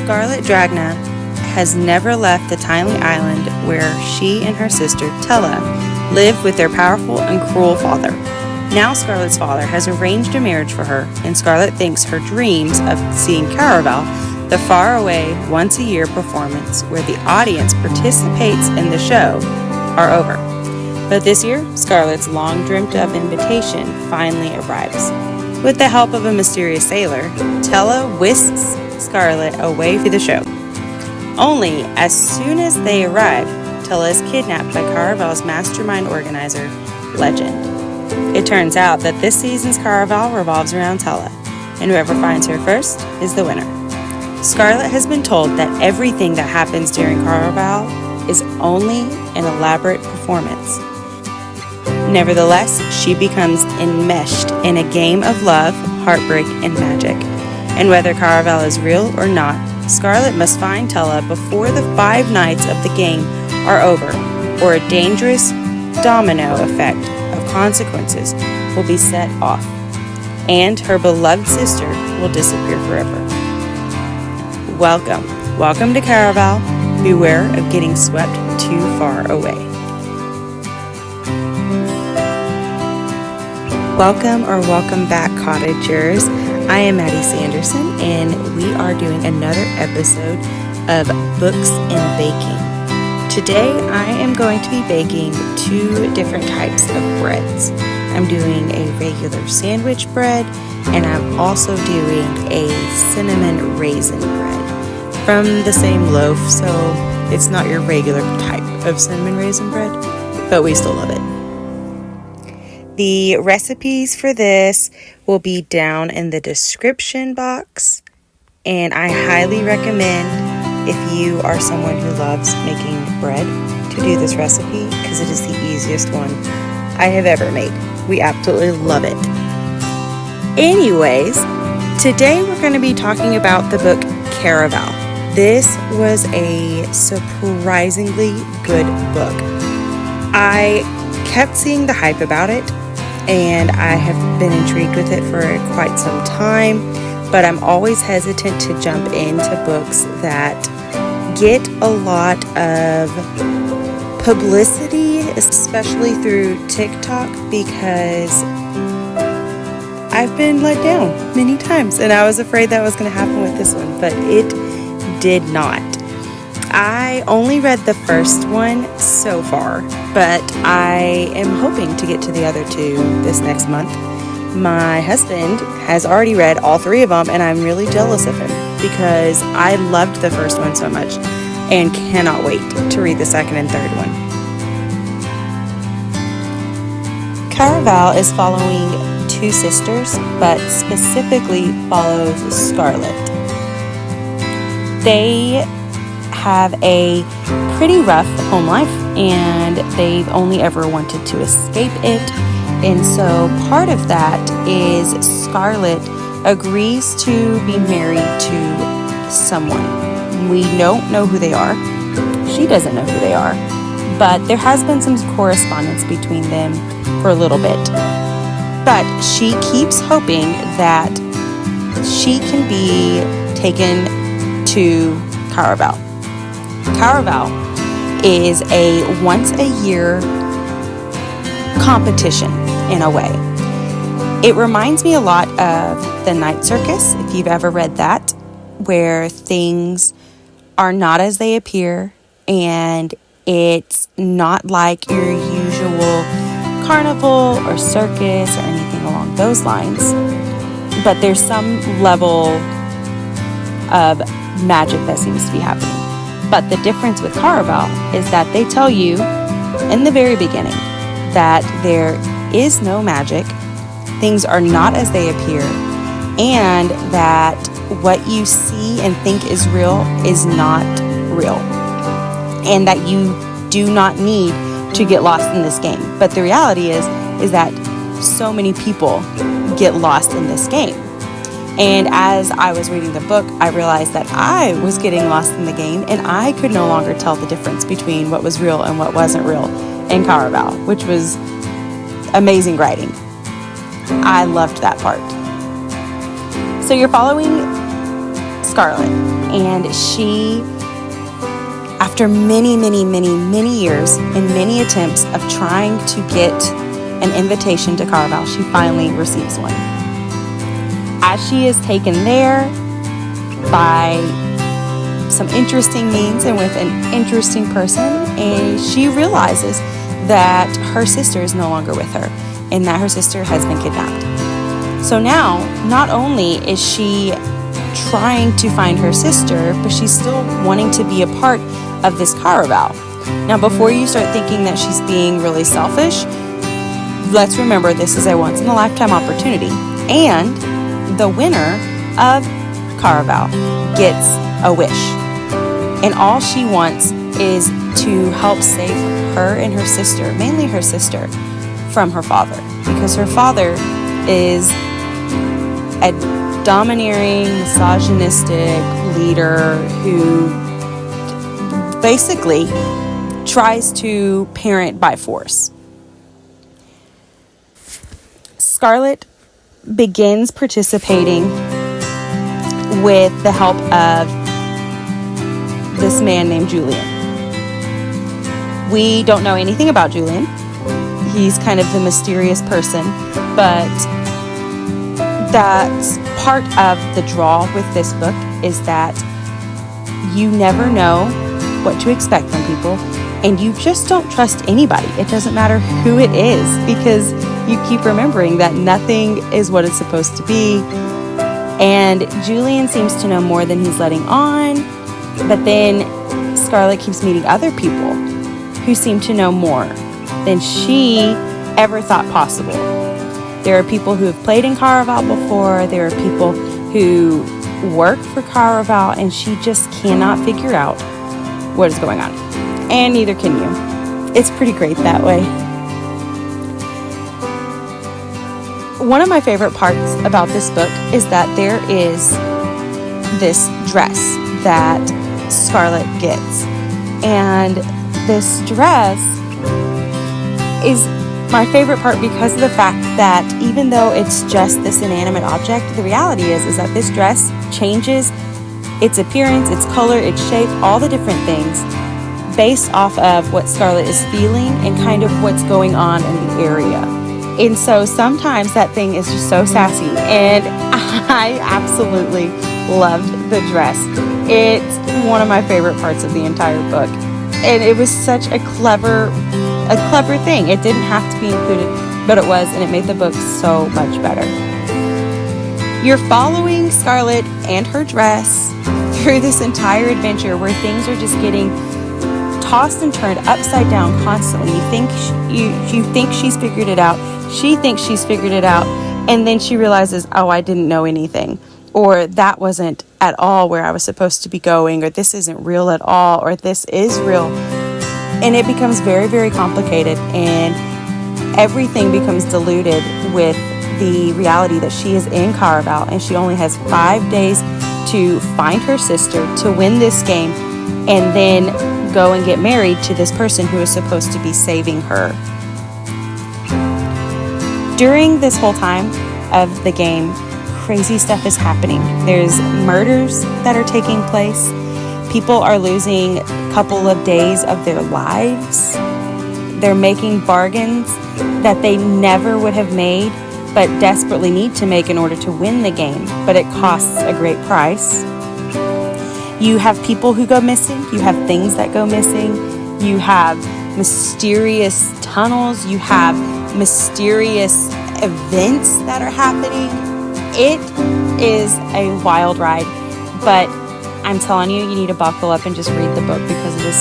Scarlet Dragna has never left the tiny island where she and her sister, Tella, live with their powerful and cruel father. Now Scarlet's father has arranged a marriage for her, and Scarlet thinks her dreams of seeing Caraval, the faraway once-a-year performance where the audience participates in the show, are over. But this year, Scarlet's long-dreamt-of invitation finally arrives. With the help of a mysterious sailor, Tella whisks Scarlet away for the show. Only, as soon as they arrive, Tella is kidnapped by Caraval's mastermind organizer, Legend. It turns out that this season's Caraval revolves around Tella, and whoever finds her first is the winner. Scarlet has been told that everything that happens during Caraval is only an elaborate performance. Nevertheless, she becomes enmeshed in a game of love, heartbreak, and magic. And whether Caraval is real or not, Scarlet must find Tella before the 5 nights of the game are over, or a dangerous domino effect of consequences will be set off, and her beloved sister will disappear forever. Welcome to Caraval. Beware of getting swept too far away. Welcome back, cottagers. I am Maddie Sanderson, and we are doing another episode of Books and Baking. Today, I am going to be baking 2 different types of breads. I'm doing a regular sandwich bread, and I'm also doing a cinnamon raisin bread from the same loaf, so it's not your regular type of cinnamon raisin bread, but we still love it. The recipes for this will be down in the description box, and I highly recommend, if you are someone who loves making bread, to do this recipe because it is the easiest one I have ever made. We absolutely love it. Anyways, today we're going to be talking about the book Caraval. This was a surprisingly good book. I kept seeing the hype about it, and I have been intrigued with it for quite some time, but I'm always hesitant to jump into books that get a lot of publicity, especially through TikTok, because I've been let down many times, and I was afraid that was going to happen with this one, but it did not. I only read the first one so far, but I am hoping to get to the other 2 this next month. My husband has already read all 3 of them, and I'm really jealous of him because I loved the first one so much and cannot wait to read the second and third one. Caraval is following 2 sisters, but specifically follows Scarlet. They have a pretty rough home life, and they've only ever wanted to escape it. And so part of that is Scarlet agrees to be married to someone. We don't know who they are. She doesn't know who they are. But there has been some correspondence between them for a little bit. But she keeps hoping that she can be taken to Caraval. Caraval is a once-a-year competition in a way. It reminds me a lot of the Night Circus, if you've ever read that, where things are not as they appear, and it's not like your usual carnival or circus or anything along those lines, but there's some level of magic that seems to be happening. But the difference with Caraval is that they tell you in the very beginning that there is no magic, things are not as they appear, and that what you see and think is real is not real, and that you do not need to get lost in this game. But the reality is that so many people get lost in this game. And as I was reading the book, I realized that I was getting lost in the game, and I could no longer tell the difference between what was real and what wasn't real in Caraval, which was amazing writing. I loved that part. So you're following Scarlet, And she, after many years and many attempts of trying to get an invitation to Caraval, she finally receives one. As she is taken there by some interesting means and with an interesting person, and she realizes that her sister is no longer with her and that her sister has been kidnapped. So now, not only is she trying to find her sister, but she's still wanting to be a part of this Caraval. Now, before you start thinking that she's being really selfish, let's remember this is a once-in-a-lifetime opportunity, and the winner of Caraval gets a wish. And all she wants is to help save her and her sister, mainly her sister, from her father. Because her father is a domineering, misogynistic leader who basically tries to parent by force. Scarlett begins participating with the help of this man named Julian. We don't know anything about Julian. He's kind of the mysterious person, but that's part of the draw with this book, is that you never know what to expect from people, and you just don't trust anybody. It doesn't matter who it is, because you keep remembering that nothing is what it's supposed to be. And Julian seems to know more than he's letting on, but then Scarlett keeps meeting other people who seem to know more than she ever thought possible. There are people who have played in Caraval before. There are people who work for Caraval, and she just cannot figure out what is going on. And neither can you. It's pretty great that way. One of my favorite parts about this book is that there is this dress that Scarlett gets. And this dress is my favorite part because of the fact that even though it's just this inanimate object, the reality is that this dress changes its appearance, its color, its shape, all the different things based off of what Scarlett is feeling and kind of what's going on in the area. And so sometimes that thing is just so sassy, and I absolutely loved the dress. It's one of my favorite parts of the entire book, and it was such a clever thing. It didn't have to be included, but it was, and it made the book so much better. You're following Scarlett and her dress through this entire adventure where things are just getting tossed and turned upside down constantly. You think she's figured it out. She thinks she's figured it out, and then she realizes, oh, I didn't know anything, or that wasn't at all where I was supposed to be going, or this isn't real at all, or this is real. And it becomes very, very complicated, and everything becomes diluted with the reality that she is in Caraval, and she only has 5 days to find her sister, to win this game, and then go and get married to this person who is supposed to be saving her. During this whole time of the game, crazy stuff is happening. There's murders that are taking place. People are losing a couple of days of their lives. They're making bargains that they never would have made, but desperately need to make in order to win the game, but it costs a great price. You have people who go missing. You have things that go missing. You have mysterious tunnels. You have mysterious events that are happening. It is a wild ride, but I'm telling you, you need to buckle up and just read the book because it is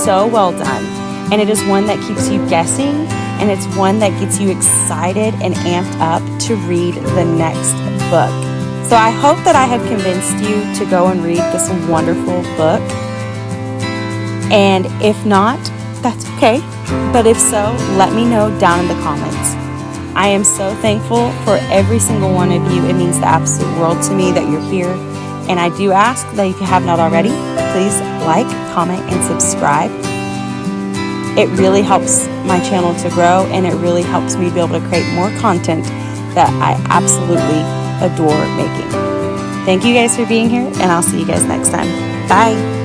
so well done. And it is one that keeps you guessing, and it's one that gets you excited and amped up to read the next book. So I hope that I have convinced you to go and read this wonderful book. And if not, that's okay. But if so, let me know down in the comments. I am so thankful for every single one of you. It means the absolute world to me that you're here. And I do ask that if you have not already, please like, comment, and subscribe. It really helps my channel to grow, and it really helps me be able to create more content that I absolutely adore making. Thank you guys for being here, and I'll see you guys next time. Bye.